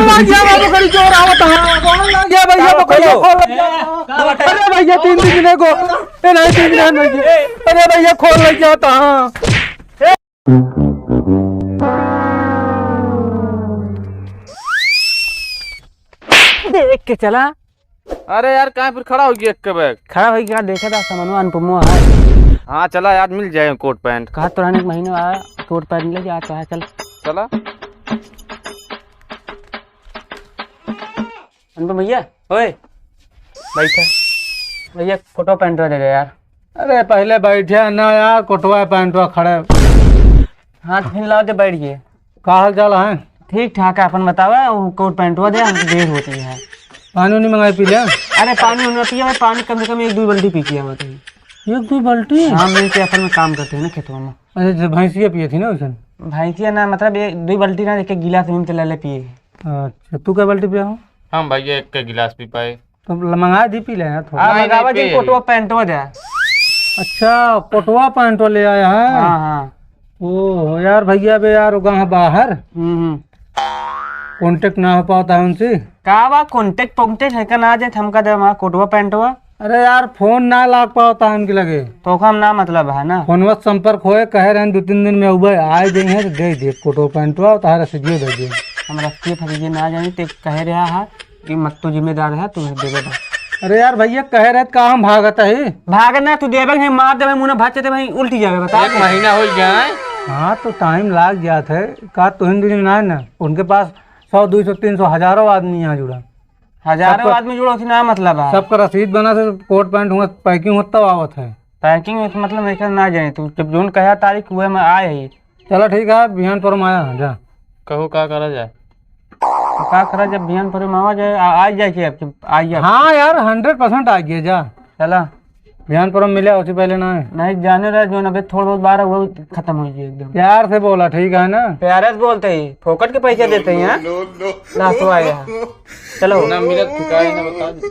लग गया बाबू करी चोर आवत हां कौन लग गया भैया खोलो अरे भैया 3 दिन को ए नहीं 3 दिन में अरे भैया खोल लग गया था देख के चला। अरे यार कहाँ फिर खड़ा हो गया एक बैग खड़ा भाई क्या देखा था सामानो अनुपमो है। हाँ चला यार मिल जाए कोट पैंट कहा तो एक महीना आया कोट पैंट ले जा तो है चल चला। अनुपम भैया ओए बैठा भैया फोटो पैंट दे दे यार। अरे पहले बैठे ना यार कोटवा पैंटवा खड़े हाथ फिर लाओ तो बैठ गए। का हाल चाल है? ठीक ठाक है अपन बतावा कोट पैंटवा दे हमको देर होती है। पानी नहीं मंगाई पी लिया? अरे पानी होना पिया मैं पानी कम से कम 1-2 बाल्टी पी किया मैं। 1-2 बाल्टी? हाँ मिल के अपन में काम करते हैं ना खेतों में। अच्छा भैंसिया पिए थी ना उस भैंसिया ना मतलब 1-2 बाल्टी ना एक गिलास में तो ले पिए। अच्छा तू क्या बाल्टी पिया हो? हम भैया एक गिलास पी पाए तो मंगा दी पी ले यार थोड़ा। हाँ मंगावा जी कोटवा पैंटवा दे। अच्छा कोटवा पैंटवा ले आया है? हाँ हाँ। ओ यार भैया बे यार गाँव बाहर कांटेक्ट ना हो पाता है उनसे। का बा कांटेक्ट है का ना जाए हमका दे वहाँ कोटवा पैंटवा। अरे यार फोन ना लाग पाता है उनके लगे तो हम ना मतलब है ना फोनवा संपर्क होए कह रहे हैं 2-3 दिन में उबे आए देंगे तो दे दे कोटवा पैंटवा तारा से दे दे हम रस्ते फरीजे ना जाने तो कह रहा है कि मत तो जिम्मेदार है तुम्हें देगा। अरे यार भैया कह रहे का हम भागत है भागना तू देवे नहीं मार देवे मुंह भागते भाई उल्टी जावे बता। 1 महीना हो गया है। हाँ तो टाइम लाग गया था का तो हिंदू ना है ना उनके पास 100-200-300 हजारों आदमी यहाँ जुड़ा हजारों आदमी जुड़ो थी ना मतलब है सबका रसीद बना से कोट पैंट हुआ पैकिंग होता आवत है। पैकिंग में मतलब नहीं ना जाए तू जब जोन कहा तारीख हुए मैं आए ही। चलो ठीक है बिहान पर आया जा कहो क्या करा जाए तो क्या करा जब बिहान पर मावा जाए आ जाए अब आ जाए। हाँ यार 100% आ गया जा चला बिहान पर मिले उससे पहले ना है नहीं जाने रहे जो अभी थोड़ा बहुत बार वो खत्म हो गया एकदम। प्यार से बोला ठीक है ना प्यारे से बोलते ही फोकट के पैसे देते हैं लासो आया चलो ना मिला ठिकाई ना बता दे।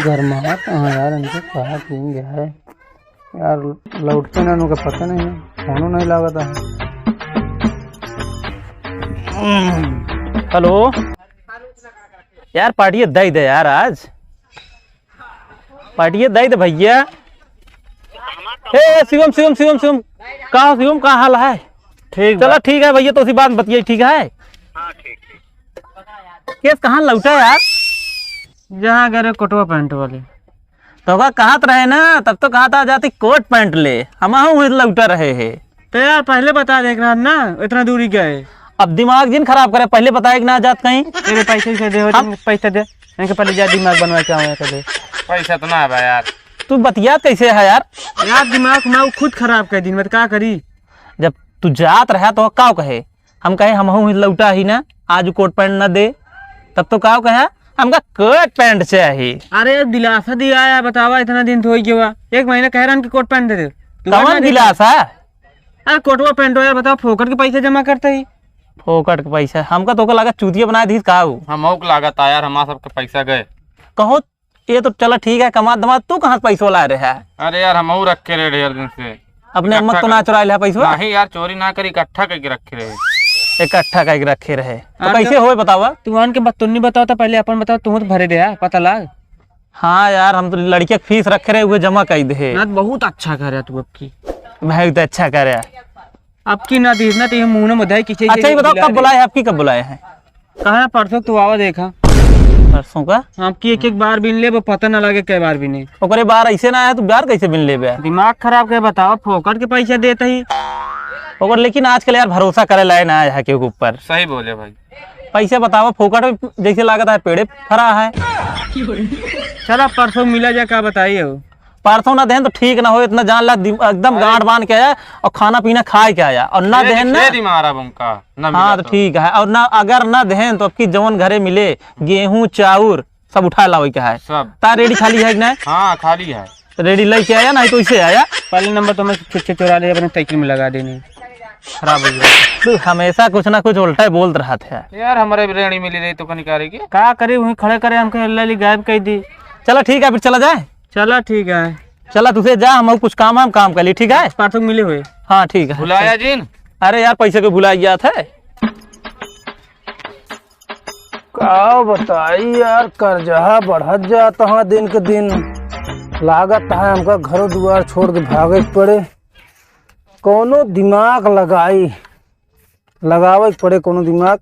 गर्मा कहाँ यार इनसे कहा पीन गया है यार लौटते ना उनका पता नहीं है फोनो नहीं लागता है। हेलो यार पार्टी दई दे यार आज पार्टी दई दे भैया। शिवम शिवम शिवम शिवम कहा शिवम कहाँ हाल है? ठीक चलो ठीक है भैया तो उसी बात बतिए ठीक है। केस कहाँ लौटा यार? जहाँ गए कोटवा पैंट वाले तो कहा रहे ना तब तो कहा था जाती कोट पैंट ले हम लौटा रहे है। तो यार पहले बता देख रहा ना इतना दूरी गए। अब दिमाग जिन खराब करे पहले बताए कि ना जात कहीं। तेरे पैसे से दे पैसे दे पहले जा दिमाग बनवा के दे पैसा तो ना है यार। तू बतिया कैसे है यार? यार दिमाग मैं खुद खराब कर दिन में क्या करी। जब तू जात रहा तो का कहे हम कहे हम लौटा ही ना आज कोट पैंट न दे तब तो का कहे हमका कोट पैंट चाहिए। अरे दिलासा दिया है बतावा इतना दिन तो हो गया 1 महीना कह रहा कि कोट पैंट दे दे। कौन दिलासा? अरे कोटवा पैंट यार बताओ फोकट के पैसे जमा करते ही फोकट के पैसा हमका तो लगा चूतिया बना दी का हम लागत यार हमारा सबके पैसा गए। कहो ये तो चलो ठीक है कमा दमा तू कहाँ पैसों ला रहा है? अरे यार हम रखे रहे ढेर दिन से अपने अम्मा तो ना चुरा लिया पैसा? नहीं यार चोरी ना करी इकट्ठा करके रखे रहे इकट्ठा करके रखे रहे तो कैसे हो बतावा? तू के तुम नहीं बताओ तो पहले अपन बताओ तुम तो भरे दे यार पता लग। हाँ यार हम तो लड़के की फीस रखे रहे हुए जमा कर दे। बहुत अच्छा कर तू अब की भाई तो अच्छा करे अब की ना दी ना तो मुंह में बधाई किसी। अच्छा ये बताओ कब बुलाए हैं आपकी कब बुलाए हैं? कहा परसों तू आवा देखा परसों का आपकी एक बार बिन ले वो पता ना लगे कई बार बिने ओकरे बार ऐसे ना आया तो बार कैसे बिन ले बे? दिमाग खराब कर बताओ फोकट के पैसे देते ही ओकर लेकिन आजकल यार भरोसा करे लाए ना है के ऊपर। सही बोले भाई पैसे बताओ फोकट में जैसे लागत है पेड़े फरा है। चला परसों मिला जा क्या बताइए परसों ना देन तो ठीक ना हो इतना जान ला एकदम गांठ बांध के आया और खाना पीना खाए के आया और ना देन ना। हाँ तो ठीक है और ना अगर ना देन तो आपकी जवन घरे मिले गेहूं चाउर सब उठा लाओ क्या है सब तार रेडी खाली है कि नहीं? हाँ खाली है रेडी लेके आया नहीं तो इसे आया पहले नंबर तो मैं छुच्छे चुरा ले अपने साइकिल में लगा देने खराब हो गया। तू हमेशा कुछ ना कुछ उल्टा बोल रहा था यार हमारे रेडी मिली रही तो निकालेगी क्या करे वहीं खड़े करे हमको अल्लाह गायब कर दी। चलो ठीक है फिर चला जाए। चला ठीक है चला तुझे जा हम कुछ काम कर ली ठीक है परसों मिले हुए। हाँ ठीक है बुलाया जिन। अरे यार पैसे को भुला गया था। का बताई यार, कर्जा बढ़त जाता है दिन के दिन। लागत है हमका घरों दुआर छोड़ के भागे के पड़े। कोनो दिमाग लगावे के पड़े, कोनो दिमाग।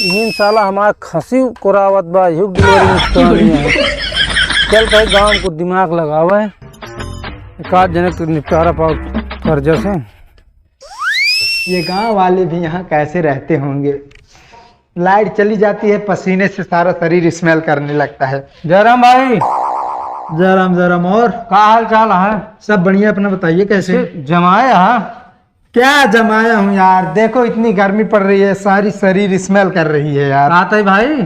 इन साला हमारा खसी कोरावत बा, युग डिलीवरी है। चल कहीं गाँव को दिमाग लगावे, एक आध जने तो निपटारा पाओ कर्जा से। ये गांव वाले भी यहाँ कैसे रहते होंगे। लाइट चली जाती है, पसीने से सारा शरीर स्मेल करने लगता है। जयराम भाई। जराम और का हाल चाल है? सब बढ़िया, अपना बताइए कैसे। जमाए हाँ? क्या जमाया हूँ यार, देखो इतनी गर्मी पड़ रही है, सारी शरीर स्मेल कर रही है यार। आता है भाई,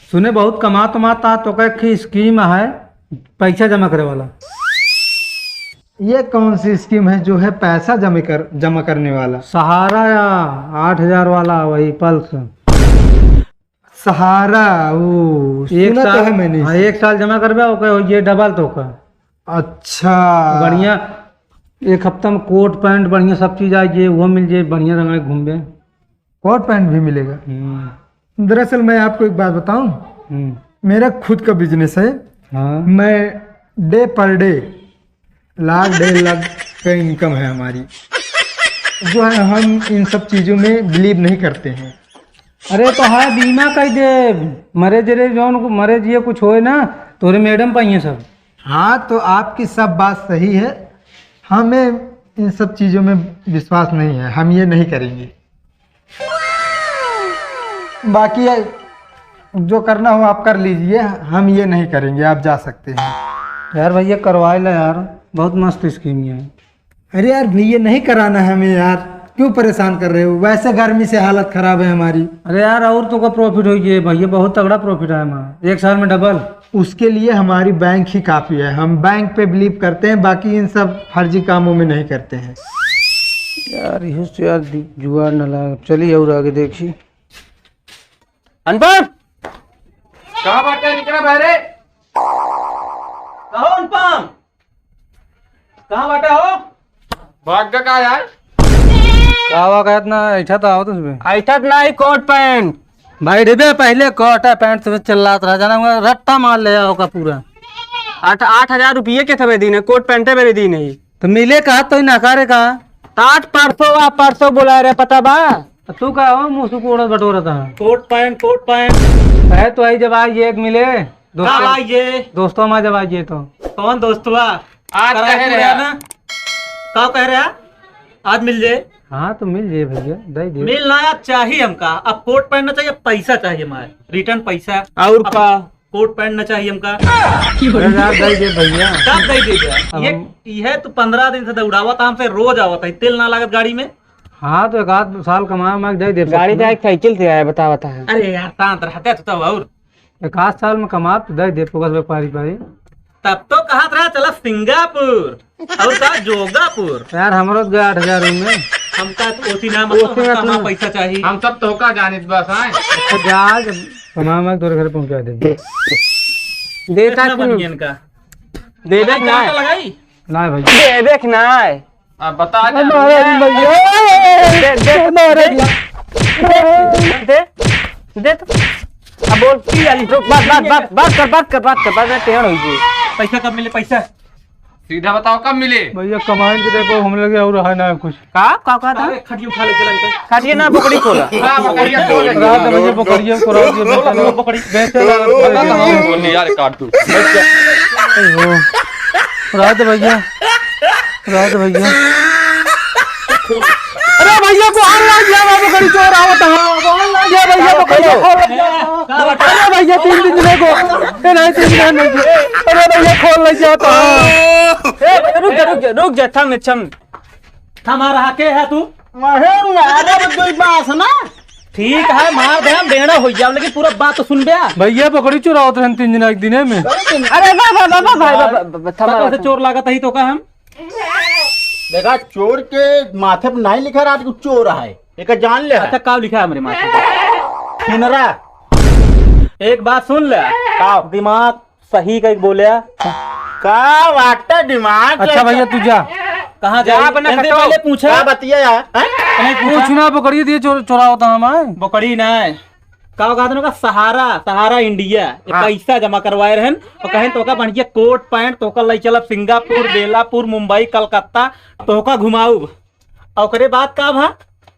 सुने बहुत कमाता तो कहीं स्कीम है पैसा जमा करे वाला। ये कौन सी स्कीम है जो है पैसा जमा करने वाला? सहारा या 8,000 वाला, वही पल्स। सहारा, वो एक सुना साल तो है मैंने। हाँ, 1 साल जमा करबे ओके, ये डबल तो का। अच्छा, बढ़िया, 1 हफ्ता में कोट पैंट बढ़िया सब चीज आ जाए, वो मिल जाए, बढ़िया रंग घूमे। कोट पैंट भी मिलेगा? दरअसल मैं आपको एक बात बताऊं, मेरा खुद का बिजनेस है। हाँ। मैं डे पर डे 1,00,000-1,50,000 का इनकम है हमारी। जो है हम इन सब चीजों में बिलीव नहीं करते हैं। अरे तो हाँ, बीमा कर दे, मरे जरे जौन को मरे जिए कुछ होए ना, तोरे मैडम पाइए सब। हाँ, तो आपकी सब बात सही है, हमें इन सब चीजों में विश्वास नहीं है, हम ये नहीं करेंगे। बाकी जो करना हो आप कर लीजिए, हम ये नहीं करेंगे, आप जा सकते हैं। यार भैया करवा ला यार, बहुत मस्त स्कीम है। अरे यार भैया नहीं कराना है हमें यार, क्यों परेशान कर रहे हो? वैसे गर्मी से हालत खराब है हमारी। अरे यार और तो का प्रॉफिट हो गया भैया, बहुत तगड़ा प्रॉफिट है हमारा, 1 साल में डबल। उसके लिए हमारी बैंक ही काफी है, हम बैंक पे बिलीव करते हैं, बाकी इन सब फर्जी कामों में नहीं करते हैं। यार ये तो यार जुआ न लगा। चलिए और आगे देखिए। अनुपम, कहाँ बाटे निकला बहरे? कहो अनुपम, कहाँ बाटे हो? भाग का यार? कावा का इतना ऐठा तो आओ तुझमें। ऐठा नहीं, कोट पैंट भाई डिबे पहले कोट है पैंट से चल रहा था, जाना रट्टा मार ले होगा पूरा। 8,000 रुपये के थे दिन, कोट पैंटे मेरे दिन ही तो मिले कहा तो नकारे कहा। 8 परसों बुला रहे, पता बा? तू का हो मुँह से कोड़ा बटोरा था। कोट पैंट है तो आई जब आज एक मिले ये दोस्तों में जब आज ये तो कौन दोस्त हुआ? आज कह रहे हैं ना, क्या कह रहे हैं? आज मिल जाए। हाँ तो मिल जाए भैया, दे दे। मिलना चाहिए हमका, अब कोट पहनना चाहिए, पैसा चाहिए हमारे, रिटर्न पैसा और का कोट पहनना चाहिए हमका। दे दे भैया, कब दे दे? ये तो 15 दिन से दौड़ावा था हमसे, रोज आवत है, तेल ना लागत गाड़ी में। हाँ तो 1 साल कमाया मैं दे दे। गाड़ी तो एक साइकिल से आया, बता है। अरे यार शांत रहते तो और 1 साल में कमा तो दे दे पारी पारी। तब तो कहा था चला सिंगापुर और का जोगापुर। यार हमारा 8,000 में हमका तो ओसी ना, मतलब पैसा चाहिए। हम सब तो का जाने बस आए। जहाज कमा मैं तोरे घर पहुंचा दे। देता बनियन का दे देख ना लगाई ना भैया, दे देख ना अब बता दे दे तो अब बोल की वाली बात कर टेढ़ होई जी। पैसा कब मिले? पैसा सीधा बताओ कब मिले? भैया कमाई के देखो हम लगे और है ना कुछ। का था? खटिया उठा ले चलन के खटिया ना पकड़ी खोला। रात भैया पकड़िए करा दिए पकड़ी बेचे बोल यार काट दूं। रात भैया अरे भैया को हाल लग गया, पकड़ी चोर आवत है भैया पकड़ो। अरे भैया 3 दिन को नहीं 3 दिन में। अरे भैया खोल लग जाता। रुक जा थम रहा के है तू? ठीक है मार दे, हम बेड़ा हो जाओ, लेकिन पूरा बात तो सुन बया। भैया पकड़ी चोर आवत है 3 दिन एक दिन में। अरे भाई चोर लागत ही तो का हम देखा चोर के माथे पर नहीं लिखा रहा चोर है, एक जान ले। अच्छा क्या लिखा है हमारे माथे पे? सुनरा एक बात सुन ले, दिमाग सही कहीं बोले का वाटा दिमाग। अच्छा भैया तू जा, कहाँ जा? पहले पूछा क्या बतिया यार? पूछना पकड़िए दिए चोरा होता हमारे। पकड़ी ना का होगा का सहारा इंडिया ये पैसा जमा करवाए रहन और कहें तो का बढ़िया कोट पैंट तो का लई चलब सिंगापुर, बेलापुर, मुंबई, कलकत्ता तो का घुमाऊ और करे बात का भा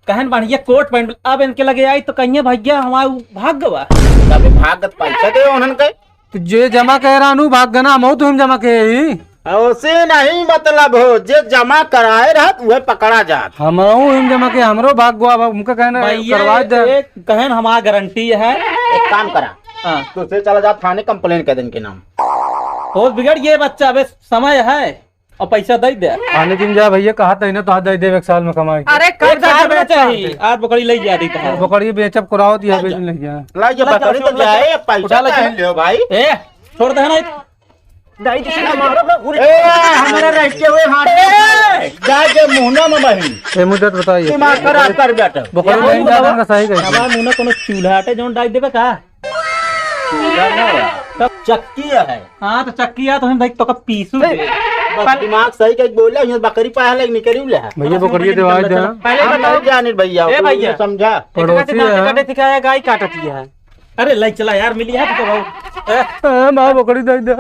कहन बढ़िया कोट पैंट अब इनके लगे आई तो कहिए भैया हमारा भाग गवा तभी भागत पैसा दे उन्हन के तो जे जमा कह रहा हूँ भाग गना मऊ तुम जमा के ही उसे नहीं मतलब हो जे जमा कराए रहत वह पकड़ा जात। हमरो हम जमा के हमरो भाग गवा उनका कहना करवा दे कहन हमारा गारंटी है। एक काम करा हाँ तो से चला जा थाने कंप्लेन कर देन के नाम। हो बिगड़ ये बच्चा अबे समय है और पैसा दे दे आने दिन जा भैया कहा था तो हाथ दे दे एक साल में कमाई। अरे कर चाहिए आज बकरी ले जा दी था बकरी बेचब कराओ दिया बेच नहीं गया ला ये बकरी तो जाए पैसा ले लो भाई। ए छोड़ दे ना दाई दिस ना मारो ए हमारा रहते हुए हाथ जाके मुंह में बहिन ए मुद्दा बताइए दिमाग खराब कर बेटा बकरी नहीं जाना का सही कही हमारा मुंह में कोनो चूल्हा हटे जोन डाल देबे का तब चक्की है। हां तो चक्की आ तो हम भाई तो का पीसू दे बस दिमाग सही कह बोला ये बकरी पाले नहीं करी ले भैया बकरी दे दे पहले बताओ जानिल भैया ए भैया समझा पड़ोसी है दिखाया गाय काटती है। अरे ले चला यार मिली है तो मां बकरी दे दे